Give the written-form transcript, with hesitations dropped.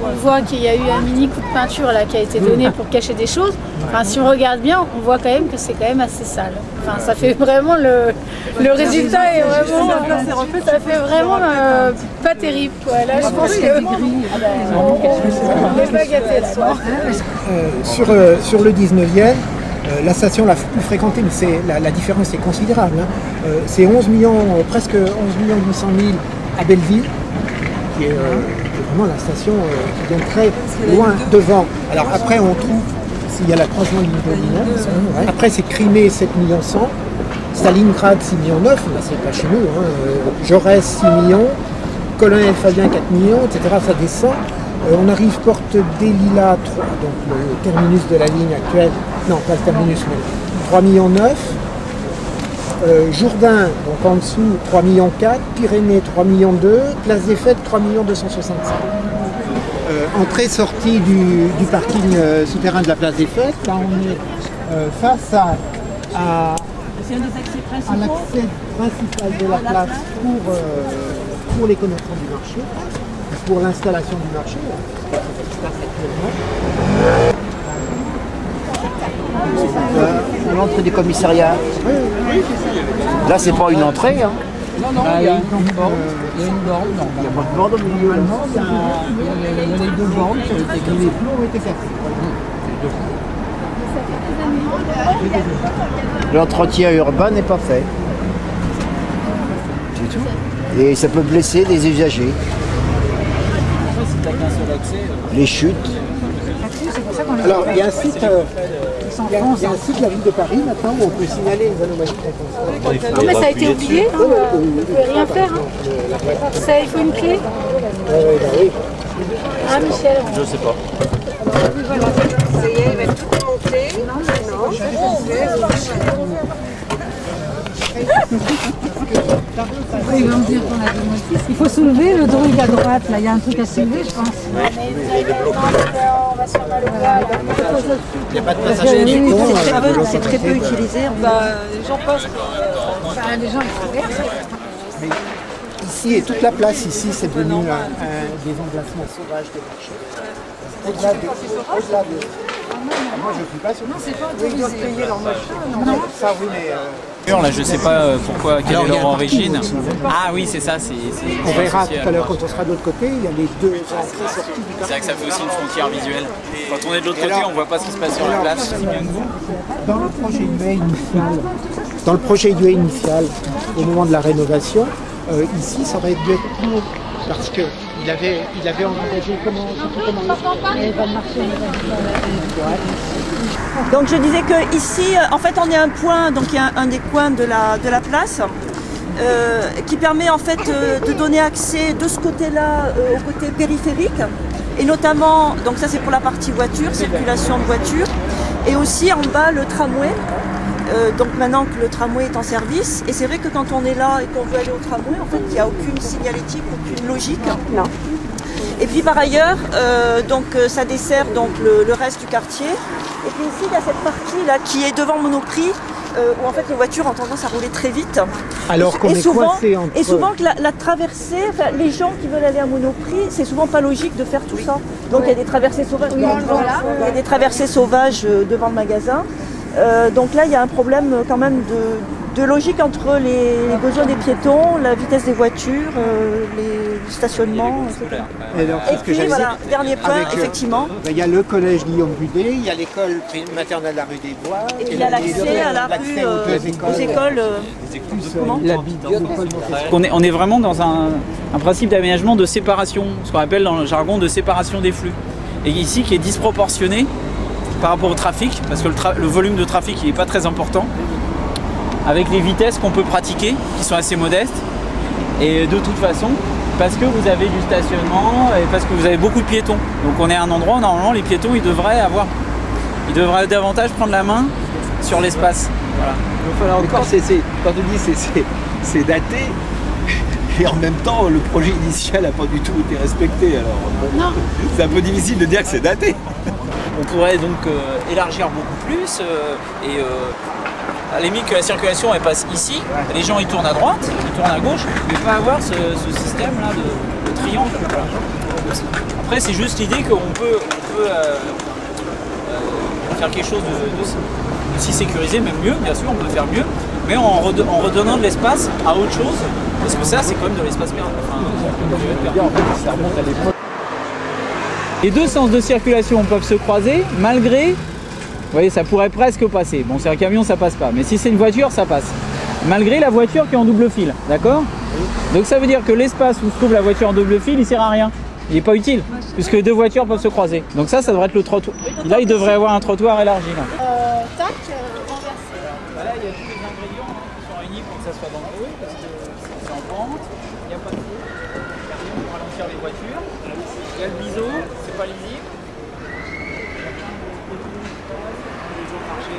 on voit qu'il y a eu un mini coup de peinture là qui a été donné pour cacher des choses. Enfin, si on regarde bien, on voit quand même que c'est quand même assez sale. Enfin, ça fait vraiment le résultat est vraiment, ça fait vraiment pas terrible. Quoi. Là, je pense que on n'est pas gâtés ce soir. Sur le 19e, la station la plus fréquentée, mais la différence est considérable. Hein. C'est 11 millions, presque 11 millions 800 000 à Belleville, qui est vraiment la station qui vient très loin devant. Alors après, on trouve, s'il y a l'accroissement du niveau du monde, après c'est Crimée 7 millions 100, Stalingrad 6 millions 9, là c'est pas chez nous, hein. Jaurès 6 millions, Colonel Fabien 4 millions, etc. Ça descend. On arrive porte des Lilas 3, donc le terminus de la ligne actuelle, non pas le terminus, mais 3 millions 9. Jourdain, donc en dessous, 3 millions 4, Pyrénées 3 millions 2, Place des Fêtes 3 millions 265. Entrée-sortie du parking souterrain de la Place des Fêtes, là on est face à l'accès principal de la place pour les connaissances du marché, pour l'installation du marché, là, ce qui se passe actuellement. L'entrée du commissariat. Là, c'est pas une entrée. Hein. Non, il y a une borne. Il y a une borne, non. Il n'y a pas de borne au milieu. Il y a les deux bornes qui ont été cassées. Les plombs ont été cassés. L'entretien urbain n'est pas fait. C'est tout. Et ça peut blesser des usagers. Les chutes. Alors, il y a un site. Il y a un site de la ville de Paris maintenant où on peut signaler les anomalies fréquentes. Non mais ça a été oublié, hein. Vous ne pouvez rien faire. Hein. Ça, il faut une clé. Oui. Ah Michel. Je sais pas. Ça y est, il va tout monter. Ils vont me dire qu'on a des motifs. Il faut soulever le druide à droite, là, il y a un truc à soulever, je pense. On va se faire mal au bras. Il n'y a pas de passage piéton. C'est très peu utilisé. Les gens passent. Les gens, ils traversent. Ici et toute la place, ici, c'est devenu des emplacements sauvages de marché. Au-delà de... Moi, je ne suis pas sûr. Non, c'est pas autorisé. Ils doivent payer leur machin. Non, ça, oui, mais... Là, je sais pas pourquoi, quelle est leur origine. Ah oui, c'est ça. On verra tout à l'heure quand on sera de l'autre côté, il y a les deux entrées sorties du C'est vrai que ça fait aussi une frontière visuelle. Quand on est de l'autre côté, on voit pas ce qui se passe sur la place. Dans le projet UA initial, au moment de la rénovation, ici, ça aurait dû être plus haut, parce qu'il avait engagé comment Donc je disais que ici, en fait, on est un point, donc il y a un des coins de la place qui permet en fait de donner accès de ce côté-là au côté périphérique, et notamment, donc ça c'est pour la partie voiture, circulation de voitures, et aussi en bas le tramway. Donc maintenant que le tramway est en service, et c'est vrai que quand on est là et qu'on veut aller au tramway, en fait, il n'y a aucune signalétique, aucune logique. Non. Et puis par ailleurs, ça dessert donc le reste du quartier. Et puis ici, il y a cette partie là qui est devant Monoprix, où en fait les voitures ont tendance à rouler très vite. Alors qu'on est coincé entre... Et souvent que la traversée, enfin, les gens qui veulent aller à Monoprix, c'est souvent pas logique de faire tout ça. Donc il y a des traversées sauvages. Il y a des traversées sauvages devant le magasin. Donc là, il y a un problème quand même de logique entre les besoins des piétons, la vitesse des voitures, les stationnements, etc. Et puis voilà, dernier point, effectivement. Il y a le collège Guillaume Budet, il y a l'école maternelle de la rue des Bois. Et puis il y a l'accès à la rue, aux écoles. On est vraiment dans un principe d'aménagement de séparation, ce qu'on appelle dans le jargon de séparation des flux. Et ici, qui est disproportionné par rapport au trafic, parce que le volume de trafic il n'est pas très important, avec les vitesses qu'on peut pratiquer, qui sont assez modestes, et de toute façon, parce que vous avez du stationnement, et parce que vous avez beaucoup de piétons. Donc on est à un endroit où normalement les piétons ils devraient davantage prendre la main sur l'espace. Voilà. Encore, quand on dit c'est daté, et en même temps le projet initial n'a pas du tout été respecté, alors c'est un peu difficile de dire que c'est daté. On pourrait donc élargir beaucoup plus et à la limite que la circulation elle passe ici, les gens ils tournent à droite, ils tournent à gauche, mais pas avoir ce système là de triangle. Voilà. Après, c'est juste l'idée qu'on peut faire quelque chose de si sécurisé, même mieux, bien sûr, on peut faire mieux, mais en redonnant de l'espace à autre chose, parce que ça, c'est quand même de l'espace perdu. Les deux sens de circulation peuvent se croiser, malgré, vous voyez, ça pourrait presque passer. Bon, c'est un camion, ça passe pas, mais si c'est une voiture, ça passe. Malgré la voiture qui est en double fil, d'accord? Donc ça veut dire que l'espace où se trouve la voiture en double fil, il sert à rien. Il n'est pas utile, puisque deux voitures peuvent se croiser. Donc ça devrait être le trottoir. Là, il devrait y avoir un trottoir élargi. Là. Tac, renversé. Là, il y a tous les ingrédients qui sont réunis pour que ça soit dangereux, parce que c'est en pente, il n'y a pas de feu, il n'y a rien pour ralentir les voitures. Il y a le biseau, c'est pas lisible. Il y a plein de marché.